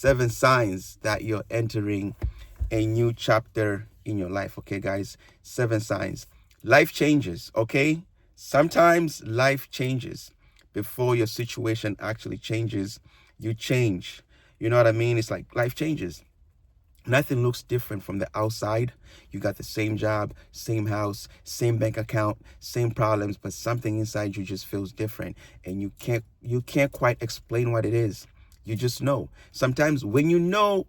7 signs that you're entering a new chapter in your life. Okay, guys, 7 signs. Life changes, okay? Sometimes life changes before your situation actually changes. You change. You know what I mean? It's like life changes. Nothing looks different from the outside. You got the same job, same house, same bank account, same problems, but something inside you just feels different, and you can't quite explain what it is. You just know. Sometimes when you know,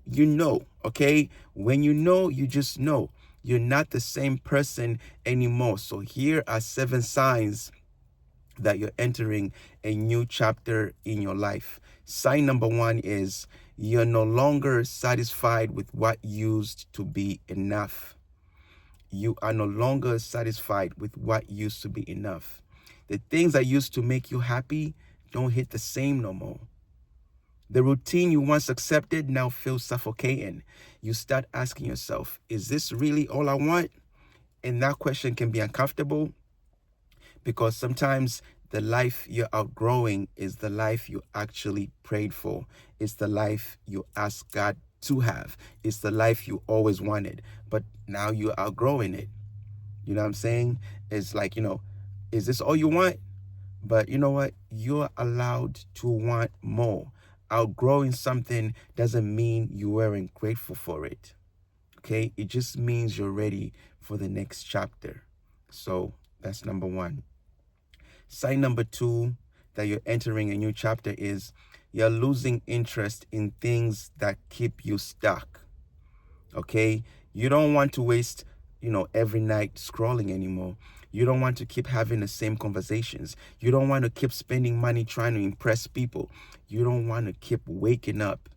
okay? When you know, you just know. You're not the same person anymore. So here are 7 signs that you're entering a new chapter in your life. Sign number 1 is you're no longer satisfied with what used to be enough. You are no longer satisfied with what used to be enough. The things that used to make you happy don't hit the same no more. The routine you once accepted now feels suffocating. You start asking yourself, is this really all I want? And that question can be uncomfortable, because sometimes the life you're outgrowing is the life you actually prayed for. It's the life you asked God to have. It's the life you always wanted, but now you're outgrowing it. You know what I'm saying? It's like, is this all you want? But you know what? You're allowed to want more. Outgrowing something doesn't mean you weren't grateful for it. Okay? It just means you're ready for the next chapter. So that's number 1. Sign number 2 that you're entering a new chapter is you're losing interest in things that keep you stuck. Okay? You don't want to waste, every night scrolling anymore. You don't want to keep having the same conversations. You don't want to keep spending money trying to impress people. You don't want to keep waking up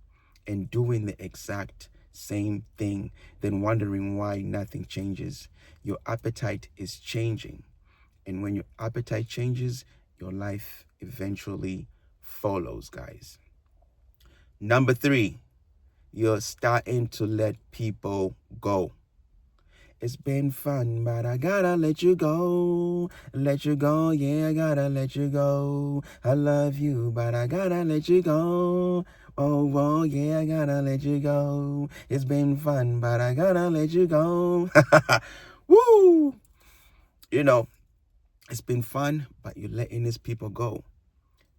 and doing the exact same thing, then wondering why nothing changes. Your appetite is changing. And when your appetite changes, your life eventually follows, guys. Number 3, you're starting to let people go. It's been fun, but I gotta let you go. Let you go, yeah, I gotta let you go. I love you, but I gotta let you go. Oh, yeah, I gotta let you go. It's been fun, but I gotta let you go. Woo! It's been fun, but you're letting these people go.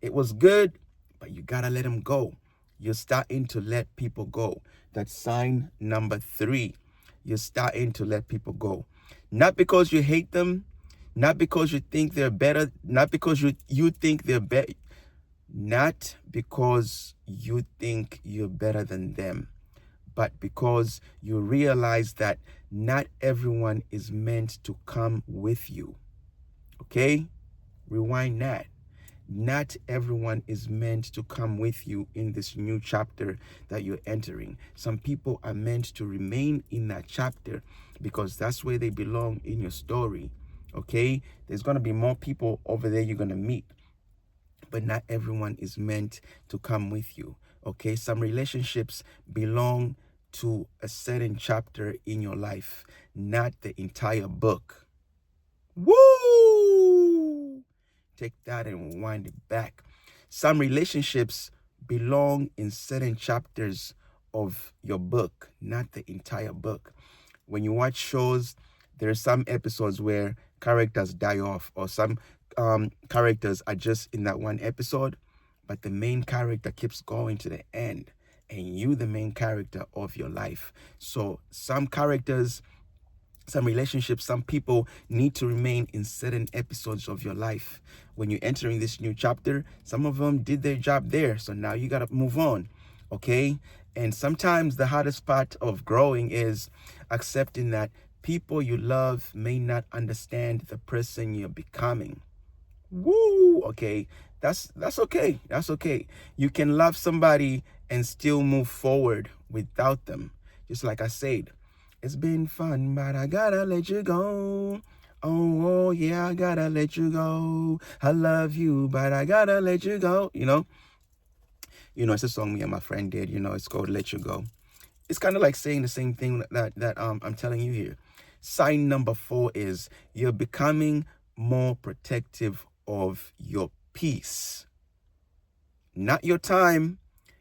It was good, but you gotta let them go. You're starting to let people go. That's sign number 3. You're starting to let people go. Not because you hate them, not because you think they're better, not because you think they're better, not because you think you're better than them, but because you realize that not everyone is meant to come with you. Okay? Rewind that. Not everyone is meant to come with you in this new chapter that you're entering. Some people are meant to remain in that chapter because that's where they belong in your story. Okay? There's going to be more people over there you're going to meet, but not everyone is meant to come with you. Okay? Some relationships belong to a certain chapter in your life, not the entire book. Woo! Take that and wind it back. Some relationships belong in certain chapters of your book, not the entire book. When you watch shows, there are some episodes where characters die off, or some characters are just in that one episode, but the main character keeps going to the end, and you the main character of your life. So some characters, some relationships, some people need to remain in certain episodes of your life. When you're entering this new chapter, some of them did their job there, so now you got to move on, okay? And sometimes the hardest part of growing is accepting that people you love may not understand the person you're becoming. Woo! Okay, that's okay. That's okay. You can love somebody and still move forward without them. Just like I said, it's been fun, but I gotta let you go. Oh, yeah, I gotta let you go. I love you, but I gotta let you go. It's a song me and my friend did. It's called "Let You Go." It's kind of like saying the same thing that I'm telling you here. Sign number 4 is you're becoming more protective of your peace. Not your time,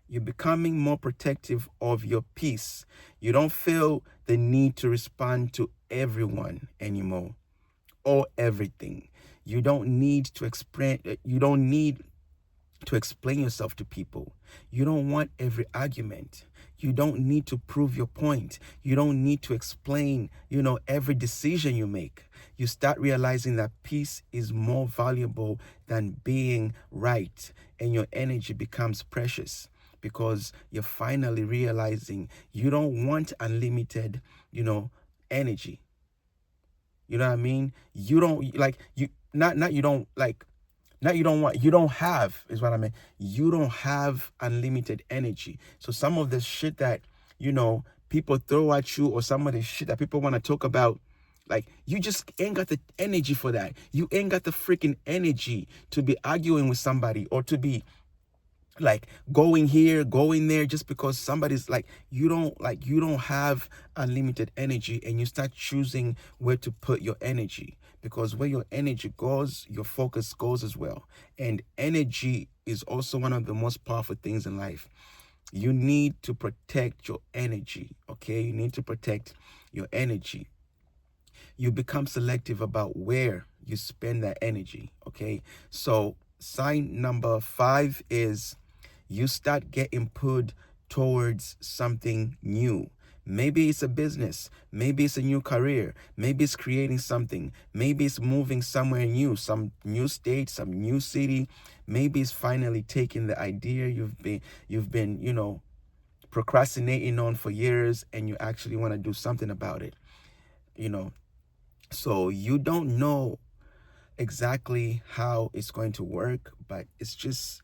You're becoming more protective of your peace. You don't feel the need to respond to everyone anymore or everything. You don't need to explain yourself to people. You don't want every argument. You don't need to prove your point. You don't need to explain, every decision you make. You start realizing that peace is more valuable than being right, and your energy becomes precious because you're finally realizing you don't want unlimited, energy. You know what I mean? You don't like you not you don't like not you don't want you don't have is what I mean. You don't have unlimited energy. So some of the shit that, people throw at you, or some of the shit that people want to talk about, like, you just ain't got the energy for that. You ain't got the freaking energy to be arguing with somebody, or to be like going here, going there, just because somebody's like, you don't have unlimited energy, and you start choosing where to put your energy, because where your energy goes, your focus goes as well. And energy is also one of the most powerful things in life. You need to protect your energy. Okay, you need to protect your energy. You become selective about where you spend that energy. Okay, so sign number 5 is you start getting pulled towards something new. Maybe it's a business, maybe it's a new career, maybe it's creating something, maybe it's moving somewhere new, some new state, some new city. Maybe it's finally taking the idea you've been procrastinating on for years, and you actually want to do something about it. you know so you don't know exactly how it's going to work, but it's just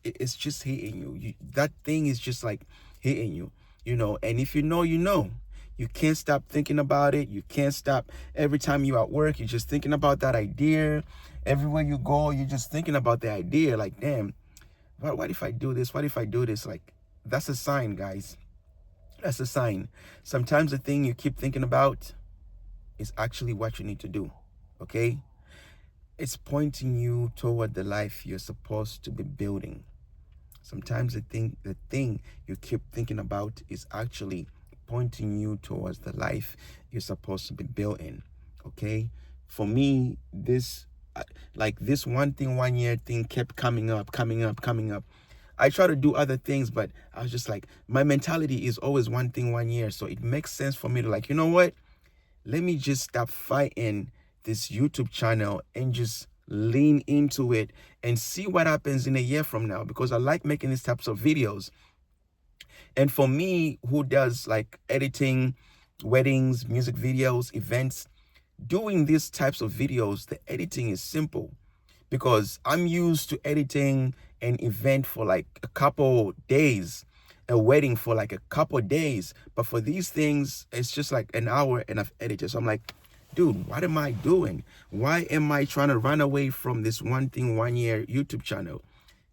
hitting you. That thing is just like hitting you. And if you can't stop thinking about it. You can't stop. Every time you're at work, you're just thinking about that idea. Everywhere you go, you're just thinking about the idea, like, damn, what if I do this? What if I do this? Like, that's a sign, guys. That's a sign. Sometimes the thing you keep thinking about is actually what you need to do. Okay, it's pointing you toward the life you're supposed to be building. Sometimes the thing you keep thinking about is actually pointing you towards the life you're supposed to be building. Okay, for me, this one thing, 1 year thing kept coming up, coming up, coming up. I try to do other things, but I was just like, my mentality is always one thing, 1 year. So it makes sense for me to, like, you know what? Let me just stop fighting this YouTube channel and just lean into it and see what happens in a year from now, because I like making these types of videos. And for me, who does like editing, weddings, music videos, events, doing these types of videos, the editing is simple because I'm used to editing an event for like a couple days, a wedding for like a couple days. But for these things, it's just like an hour and I've edited. So I'm like, dude, what am I doing? Why am I trying to run away from this one thing, 1 year YouTube channel?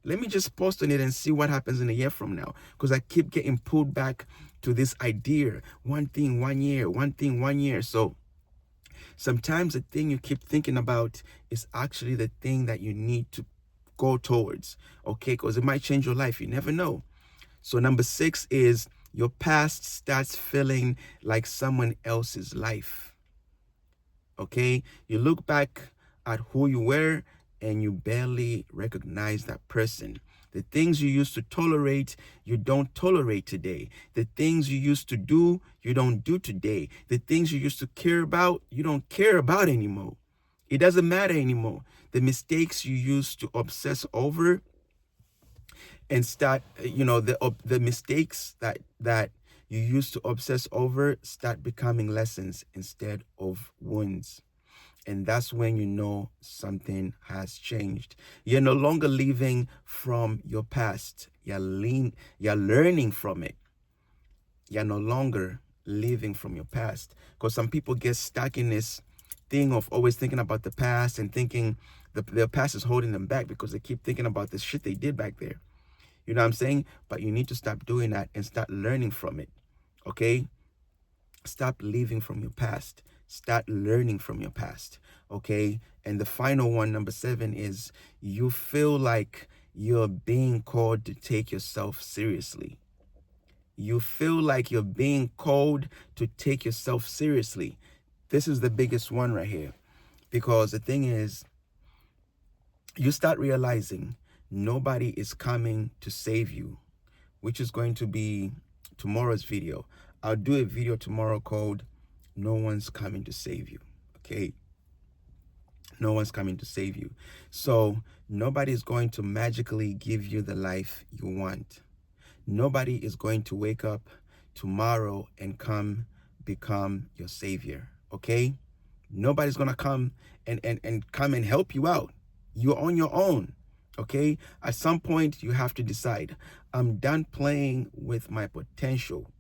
Let me just post on it and see what happens in a year from now. Because I keep getting pulled back to this idea. One thing, 1 year, one thing, 1 year. So sometimes the thing you keep thinking about is actually the thing that you need to go towards. Okay, because it might change your life. You never know. So number 6 is your past starts feeling like someone else's life. Okay, you look back at who you were and you barely recognize that person. The things you used to tolerate, you don't tolerate today. The things you used to do, you don't do today. The things you used to care about, you don't care about anymore. It doesn't matter anymore. The mistakes you used to obsess over and start, the mistakes that you used to obsess over start becoming lessons instead of wounds. And that's when you know something has changed. You're no longer living from your past. You're learning from it. You're no longer living from your past. Because some people get stuck in this thing of always thinking about the past and thinking their past is holding them back because they keep thinking about the shit they did back there. You know what I'm saying? But you need to stop doing that and start learning from it. Okay? Stop living from your past. Start learning from your past. Okay? And the final one, number 7, is you feel like you're being called to take yourself seriously. You feel like you're being called to take yourself seriously. This is the biggest one right here. Because the thing is, you start realizing nobody is coming to save you, which is going to be tomorrow's video. I'll do a video tomorrow called No One's Coming to Save You. Okay? No one's coming to save you. So nobody's going to magically give you the life you want. Nobody is going to wake up tomorrow and become your savior. Okay? Nobody's gonna come and come and help you out. You're on your own. Okay? At some point you have to decide, I'm done playing with my potential.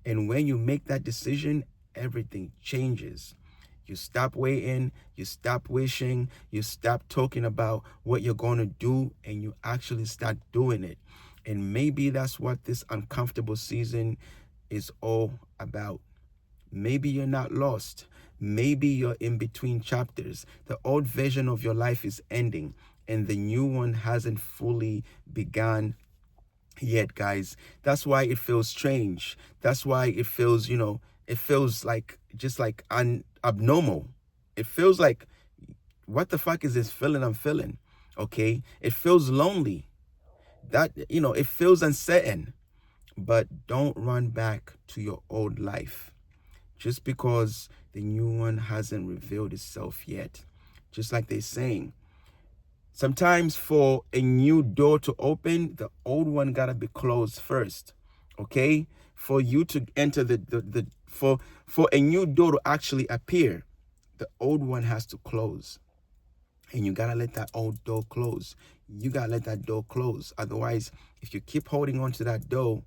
And when you make that decision, everything changes. You stop waiting, you stop wishing, you stop talking about what you're going to do, and you actually start doing it. And maybe that's what this uncomfortable season is all about. Maybe you're not lost. Maybe you're in between chapters. The old version of your life is ending, and the new one hasn't fully begun yet, guys. That's why it feels strange. That's why it feels, it feels like just like abnormal. It feels like, what the fuck is this feeling I'm feeling? Okay? It feels lonely. It feels uncertain. But don't run back to your old life just because the new one hasn't revealed itself yet. Just like they're saying, sometimes for a new door to open, the old one gotta be closed first. Okay? For you to enter for a new door to actually appear, the old one has to close. And you gotta let that old door close. You gotta let that door close. Otherwise, if you keep holding on to that door,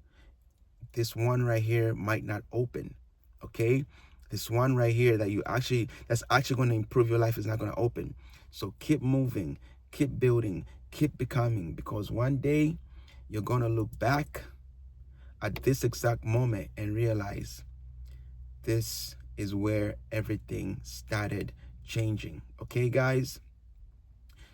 this one right here might not open. Okay? This one right here that's actually going to improve your life is not going to open. So keep moving, keep building, keep becoming, because one day you're going to look back at this exact moment and realize this is where everything started changing. Okay, guys?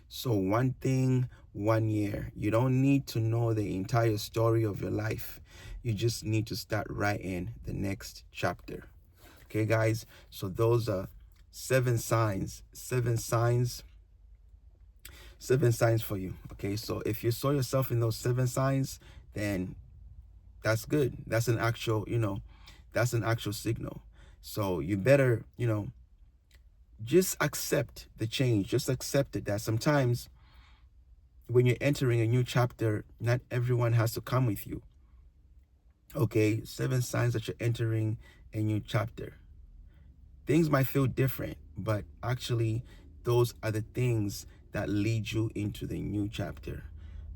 So one thing, 1 year. You don't need to know the entire story of your life. You just need to start writing the next chapter. Okay, guys? So those are 7 signs for you. Okay, so if you saw yourself in those 7 signs, then that's good. That's an actual, that's an actual signal. So you better, just accept the change. Just accept it, that sometimes when you're entering a new chapter, not everyone has to come with you. Okay, 7 signs that you're entering a new chapter. Things might feel different, but actually those are the things that lead you into the new chapter.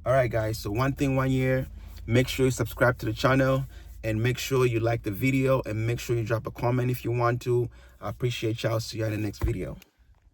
All right, guys, so one thing, 1 year. Make sure you subscribe to the channel, and make sure you like the video, and make sure you drop a comment if you want to. I appreciate y'all. See you in the next video.